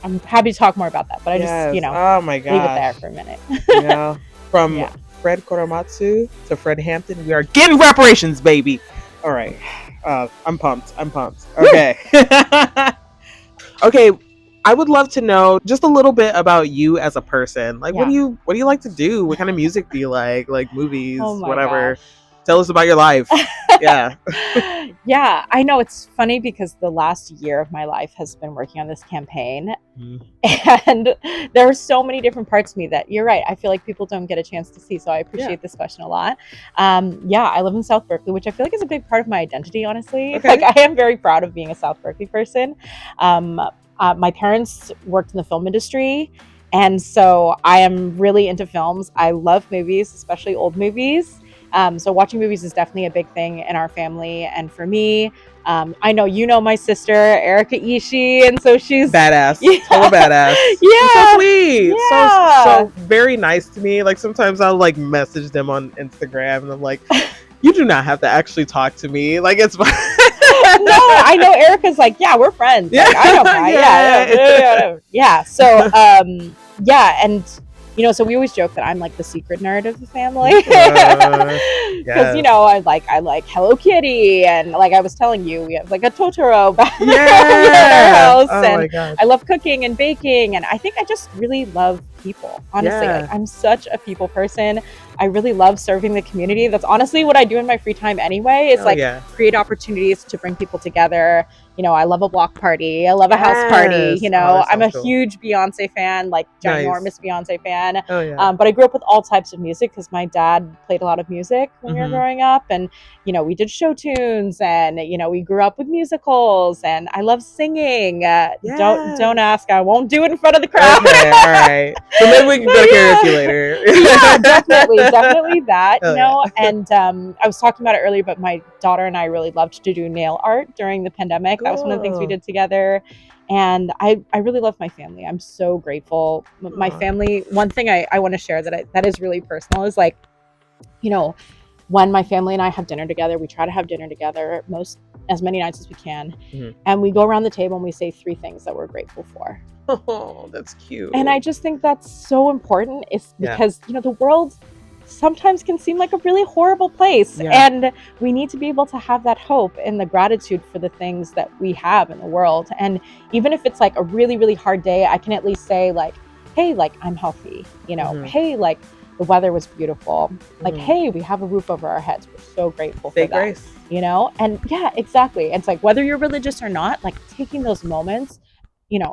I'm happy to talk more about that, but I just, oh my gosh, leave it there for a minute. From Fred Korematsu to Fred Hampton, we are getting reparations, baby. All right. I'm pumped. Okay. Okay. I would love to know just a little bit about you as a person. Like, what do you like to do? What kind of music do you like? Like movies, whatever. Gosh. Tell us about your life. Yeah. Yeah, I know. It's funny because the last year of my life has been working on this campaign. And there are so many different parts of me that, you're right, I feel like people don't get a chance to see. So I appreciate this question a lot. I live in South Berkeley, which I feel like is a big part of my identity, honestly. Okay. Like, I am very proud of being a South Berkeley person. My parents worked in the film industry, and so I am really into films. I love movies, especially old movies. So watching movies is definitely a big thing in our family. And for me, I know my sister, Adena Ishii, and so she's badass. Total badass. Yeah. So sweet. Yeah. So very nice to me. Like, sometimes I'll like message them on Instagram and I'm like, you do not have to actually talk to me. Like, it's fine. No, I know Erica's like, we're friends. Like, I know Kai. Yeah. So, and so we always joke that I'm like the secret nerd of the family. Because, I like Hello Kitty, and like I was telling you, we have like a Totoro back in our house. My God. I love cooking and baking, and I think I just really love people. Honestly, like, I'm such a people person. I really love serving the community. That's honestly what I do in my free time anyway. Is create opportunities to bring people together. I love a block party. I love a house party. I'm a huge Beyonce fan, like ginormous Beyonce fan. But I grew up with all types of music because my dad played a lot of music when we were growing up. And, we did show tunes, and, we grew up with musicals, and I love singing. Don't ask. I won't do it in front of the crowd. Okay, all right. So maybe we can go to karaoke later. Yeah, definitely that, And I was talking about it earlier, but my daughter and I really loved to do nail art during the pandemic. That was one of the things we did together. And I really love my family. I'm so grateful. My family, one thing I want to share that is really personal is like, when my family and I have dinner together, we try to have dinner together as many nights as we can. And we go around the table and we say 3 things that we're grateful for. Oh, that's cute. And I just think that's so important. It's because, the world sometimes can seem like a really horrible place. And we need to be able to have that hope and the gratitude for the things that we have in the world. And even if it's like a really, really hard day, I can at least say like, hey, like I'm healthy, hey, like the weather was beautiful. Like, hey, we have a roof over our heads. We're so grateful for that. Grace. And exactly. It's like, whether you're religious or not, like taking those moments,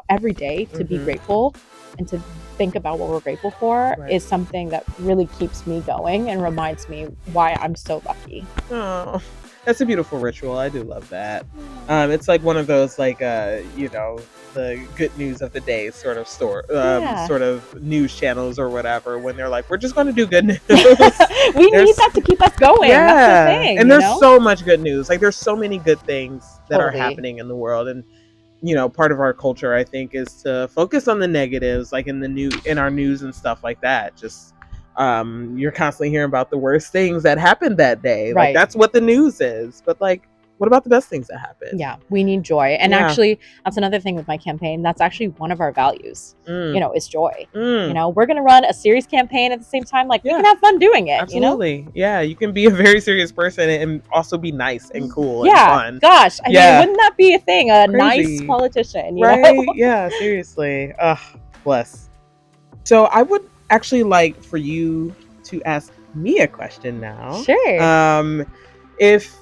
every day to be grateful and to think about what we're grateful for is something that really keeps me going and reminds me why I'm so lucky. Oh, that's a beautiful ritual. I do love that. It's like one of those like the good news of the day sort of sort of news channels or whatever, when they're like, we're just going to do good news. We need that to keep us going. That's the thing. And there's so much good news. Like, there's so many good things that are happening in the world. And part of our culture, I think, is to focus on the negatives, like in our news and stuff like that. Just you're constantly hearing about the worst things that happened that day. Like, that's what the news is. But like, what about the best things that happen? Yeah, we need joy. And actually, that's another thing with my campaign. That's actually one of our values, is joy. We're going to run a serious campaign at the same time. Like, we can have fun doing it. Absolutely. Yeah, you can be a very serious person and also be nice and cool and fun. Gosh. I mean, wouldn't that be a thing? A nice politician, you know? Yeah, seriously. Bless. So I would actually like for you to ask me a question now. Sure. If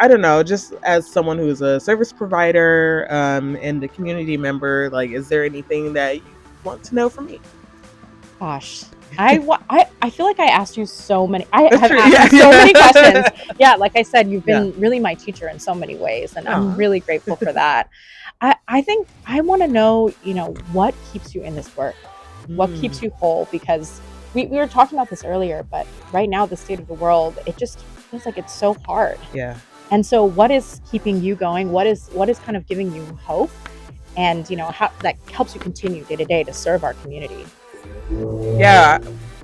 I don't know, just as someone who is a service provider and a community member, like, is there anything that you want to know from me? Gosh, I feel like I asked you so many. I have asked you so many questions. Yeah, like I said, you've been really my teacher in so many ways, and I'm really grateful for that. I think I want to know, what keeps you in this work? What keeps you whole? Because we were talking about this earlier, but right now, the state of the world, it just feels like it's so hard. Yeah. And so what is keeping you going? What is kind of giving you hope? And, how that helps you continue day to day to serve our community? Yeah.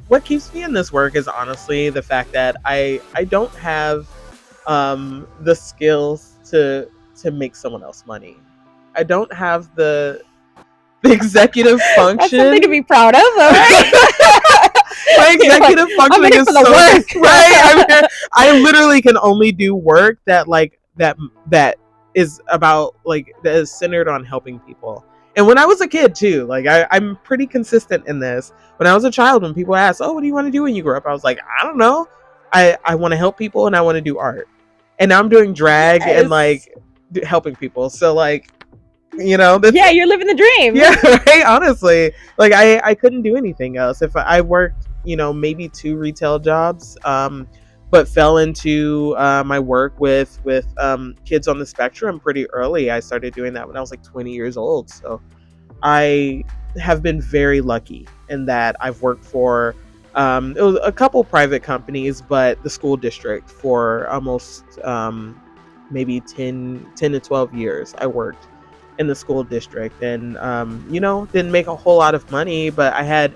What keeps me in this work is honestly the fact that I don't have the skills to make someone else money. I don't have the executive function. That's something to be proud of, all right? My executive functioning is so work. Right. I literally can only do work that is about that is centered on helping people. And when I was a kid too, I'm pretty consistent in this. When I was a child, when people asked, "Oh, what do you want to do when you grow up?" I was like, "I don't know. I want to help people and I want to do art." And now I'm doing drag and helping people. So yeah, you're living the dream. Yeah, right. Honestly, I couldn't do anything else. If I worked, maybe 2 retail jobs, but fell into my work with kids on the spectrum pretty early. I started doing that when I was 20 years old. So I have been very lucky in that I've worked for it was a couple private companies, but the school district for almost maybe 10 to 12 years. I worked in the school district and didn't make a whole lot of money, but I had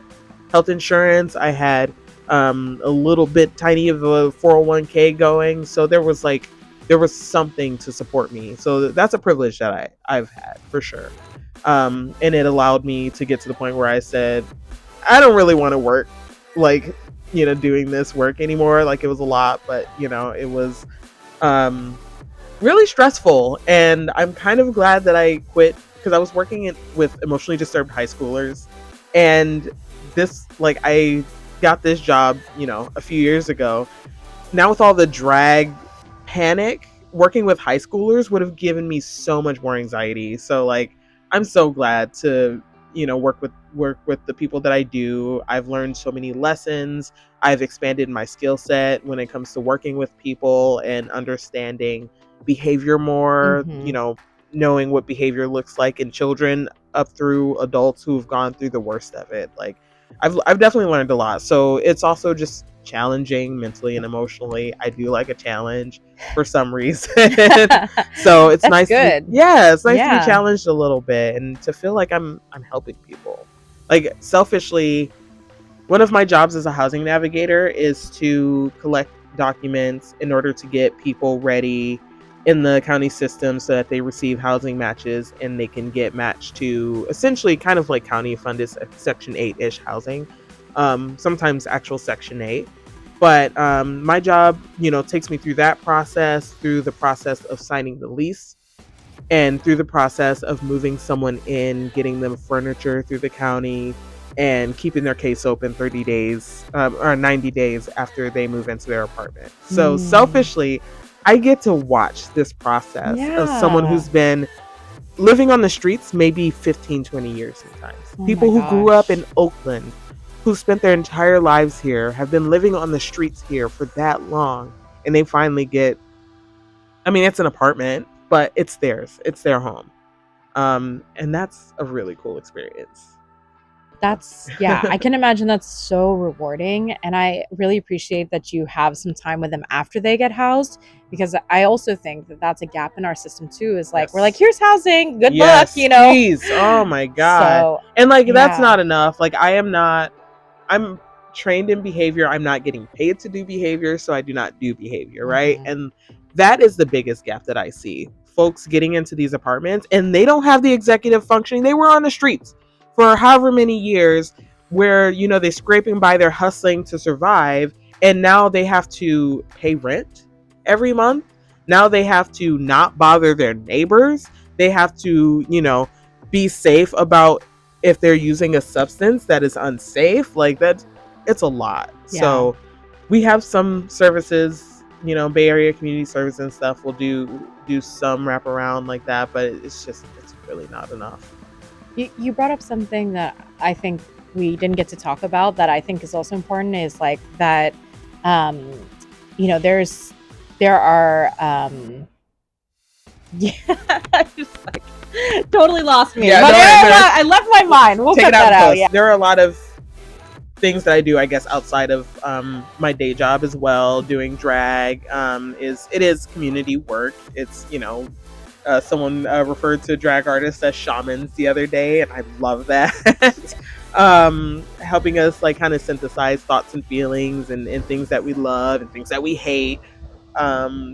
health insurance. I had a little bit tiny of a 401k going, so there was something to support me. So that's a privilege that I've had for sure, and it allowed me to get to the point where I said I don't really want to work doing this work anymore. It was a lot, but it was really stressful, and I'm kind of glad that I quit because I was working with emotionally disturbed high schoolers, and I got this job a few years ago. Now with all the drag panic, working with high schoolers would have given me so much more anxiety. So I'm so glad to work with the people that I do. I've learned so many lessons. I've expanded my skill set when it comes to working with people and understanding behavior more, knowing what behavior looks like in children up through adults who've gone through the worst of it. I've definitely learned a lot. So it's also just challenging mentally and emotionally. I do like a challenge for some reason. So it's nice. Good. It's nice to be challenged a little bit and to feel like I'm helping people. Selfishly, one of my jobs as a housing navigator is to collect documents in order to get people ready in the county system so that they receive housing matches and they can get matched to essentially kind of like county funded Section 8-ish housing, sometimes actual Section 8. But my job, takes me through that process, through the process of signing the lease, and through the process of moving someone in, getting them furniture through the county, and keeping their case open 30 days or 90 days after they move into their apartment. So selfishly, I get to watch this process of someone who's been living on the streets maybe 15, 20 years sometimes. People who grew up in Oakland, who spent their entire lives here, have been living on the streets here for that long, and they finally get, it's an apartment, but it's theirs. It's their home. And that's a really cool experience. I can imagine that's so rewarding, and I really appreciate that you have some time with them after they get housed, because I also think that that's a gap in our system too, is we're here's housing, good luck, Please. Oh my God. So, and that's not enough. I'm trained in behavior. I'm not getting paid to do behavior, so I do not do behavior, right? And that is the biggest gap that I see. Folks getting into these apartments and they don't have the executive functioning. They were on the streets for however many years where, they're scraping by, they're hustling to survive. And now they have to pay rent every month. Now they have to not bother their neighbors. They have to, be safe about if they're using a substance that is unsafe. It's a lot. Yeah. So we have some services, Bay Area Community Service and stuff will do some wraparound like that, but it's really not enough. You brought up something that I think we didn't get to talk about that I think is also important, is that, there are, just totally lost me. Yeah, but I left my mind. We'll cut that out. Yeah. There are a lot of things that I do, I guess, outside of my day job as well, doing drag, is community work. It's, someone referred to drag artists as shamans the other day, and I love that. Helping us like kind of synthesize thoughts and feelings and things that we love and things that we hate.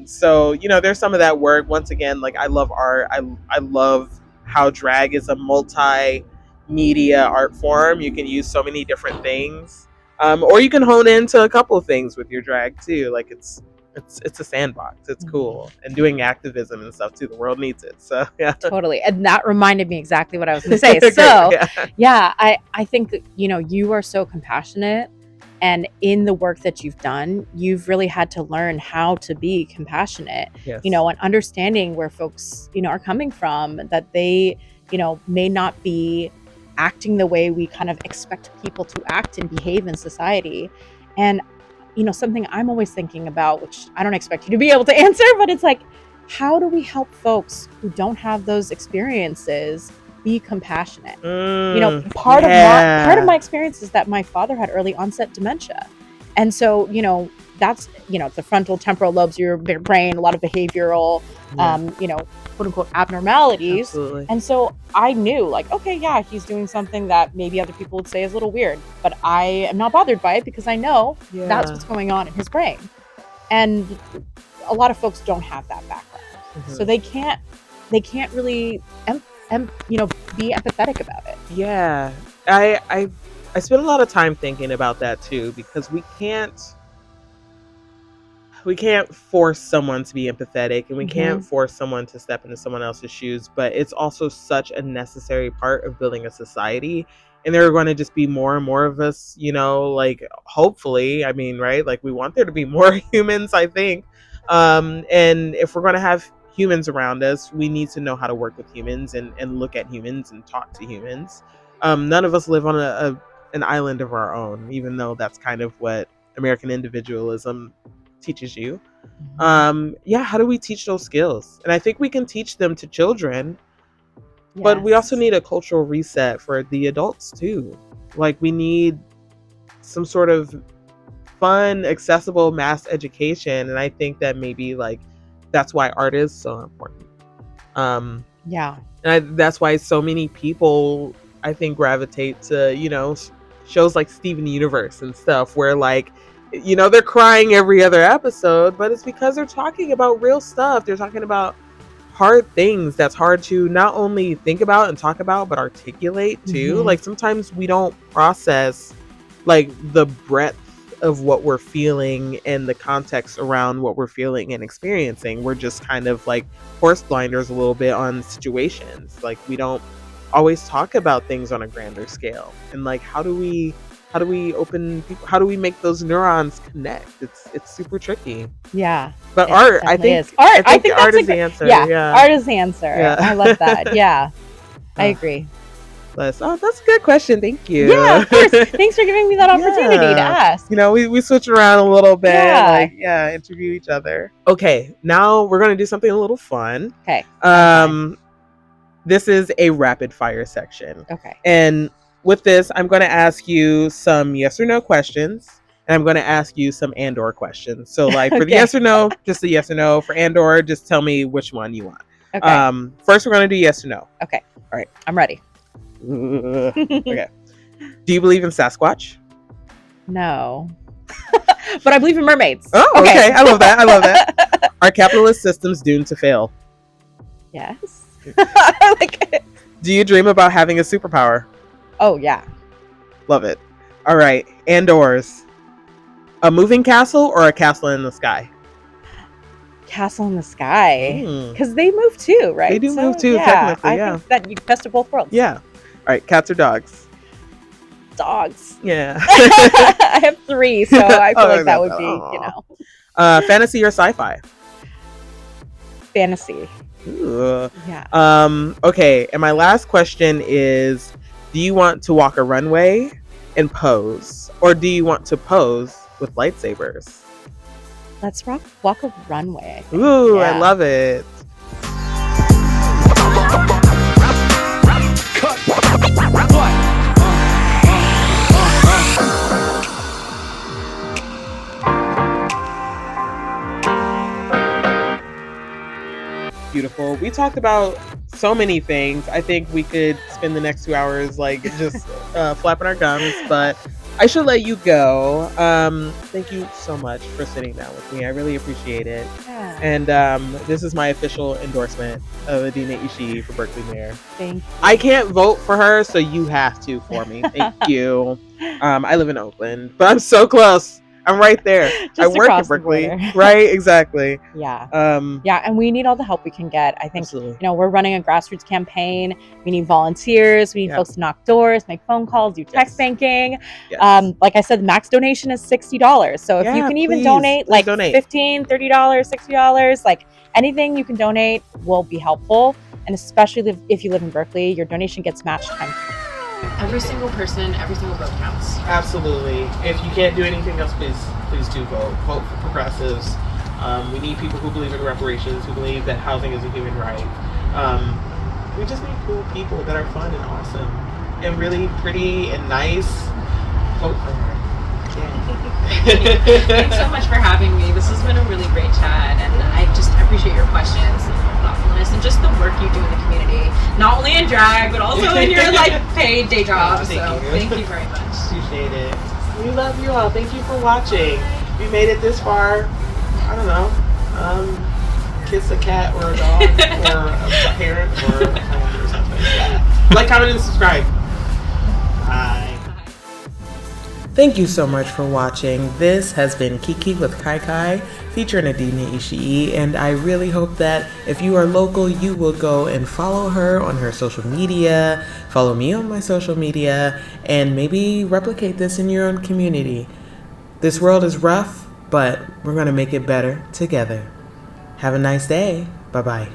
So there's some of that work. Once again, like, I love art. I love how drag is a multi-media art form. You can use so many different things, or you can hone into a couple of things with your drag too. Like, it's a sandbox. It's cool, and doing activism and stuff too. The world needs it. So yeah, totally. And that reminded me exactly what I was going to say. So I think you are so compassionate. And in the work that you've done, you've really had to learn how to be compassionate, yes. And understanding where folks, are coming from, that they, may not be acting the way we kind of expect people to act and behave in society. And, something I'm always thinking about, which I don't expect you to be able to answer, but it's like, how do we help folks who don't have those experiences be compassionate? Part of my experience is that my father had early onset dementia, and so that's the frontal temporal lobes of your brain, a lot of behavioral quote unquote abnormalities. Absolutely. And so I knew, like, okay, yeah, he's doing something that maybe other people would say is a little weird, but I am not bothered by it because I know that's what's going on in his brain. And a lot of folks don't have that background, so they can't really be empathetic about it. Yeah, I spent a lot of time thinking about that too, because we can't force someone to be empathetic, and we can't force someone to step into someone else's shoes, but it's also such a necessary part of building a society. And there are going to just be more and more of us, like, hopefully, I mean, right? Like, we want there to be more humans, I think. And if we're going to have humans around us, we need to know how to work with humans and look at humans and talk to humans. None of us live on an island of our own, even though that's kind of what American individualism teaches you. How do we teach those skills? And I think we can teach them to children, but we also need a cultural reset for the adults too. Like, we need some sort of fun, accessible mass education, and I think that maybe, like, that's why art is so important. And that's why so many people, I think, gravitate to, shows like Steven Universe and stuff, where, like, they're crying every other episode, but it's because they're talking about real stuff. They're talking about hard things that's hard to not only think about and talk about, but articulate too. Like, sometimes we don't process, like, the breadth of what we're feeling and the context around what we're feeling and experiencing. We're just kind of like horse blinders a little bit on situations. Like, we don't always talk about things on a grander scale. And, like, how do we open people? How do we make those neurons connect? It's super tricky. Yeah. But art, I think art is the answer. Yeah. Art is the answer. Yeah. I love that. Yeah. I agree. That's a good question. Thank you. Yeah, of course. Thanks for giving me that opportunity to ask. We switch around a little bit. Interview each other. Okay, now we're going to do something a little fun. Okay. This is a rapid fire section. Okay. And with this, I'm going to ask you some yes or no questions, and I'm going to ask you some and/or questions. So, like, for the yes or no, just a yes or no. For and/or, just tell me which one you want. Okay. First, we're going to do yes or no. Okay. All right. I'm ready. Okay. Do you believe in Sasquatch? No. But I believe in mermaids. Oh, okay. I love that. Are capitalist systems doomed to fail? Yes. I like it. Do you dream about having a superpower? Oh, yeah. Love it. All right. And/ors. A moving castle or a castle in the sky? Castle in the sky. Because they move too, right? They do move too, technically, I think that you best of both worlds. Yeah. All right. Cats or dogs? Dogs. Yeah. I have 3, so I feel like that would be, fantasy or sci-fi? Fantasy. Ooh. Yeah. Okay. And my last question is, do you want to walk a runway and pose, or do you want to pose with lightsabers? Let's walk a runway, I think. Ooh, yeah. I love it. beautiful. We talked about so many things. I think we could spend the next 2 hours like just flapping our gums, but I should let you go. Thank you so much for sitting down with me. I really appreciate it. Yeah. And this is my official endorsement of Adena Ishii for Berkeley Mayor. Thank you. I can't vote for her, so you have to for me. Thank you. I live in Oakland, but I'm so close. I'm right there. I work at Berkeley. Right, exactly. Yeah. Yeah, and we need all the help we can get. I think, absolutely. we're running a grassroots campaign. We need volunteers. We need folks to knock doors, make phone calls, do text banking. Yes. Like I said, the max donation is $60. So if you can even donate like $15, $30, $60, like anything you can donate will be helpful. And especially if you live in Berkeley, your donation gets matched time. Every single person, every single vote counts. Absolutely. If you can't do anything else, please do vote. Vote for progressives. We need people who believe in reparations, who believe that housing is a human right. We just need cool people that are fun and awesome and really pretty and nice. Vote for her. Yeah. Thanks so much for having me. This has been a really great chat, and I just appreciate your questions and your thoughtfulness and just the work you do in the community, not only in drag but also in your paid day job. Thank you very much. Appreciate it. We love you all. Thank you for watching. If you made it this far, I don't know, kiss a cat or a dog or a parent or a friend or something. Yeah. Like, comment, and subscribe. Bye. Thank you so much for watching. This has been Kiki with KaiKai, featuring Adena Ishii, and I really hope that if you are local, you will go and follow her on her social media, follow me on my social media, and maybe replicate this in your own community. This world is rough, but we're going to make it better together. Have a nice day. Bye-bye.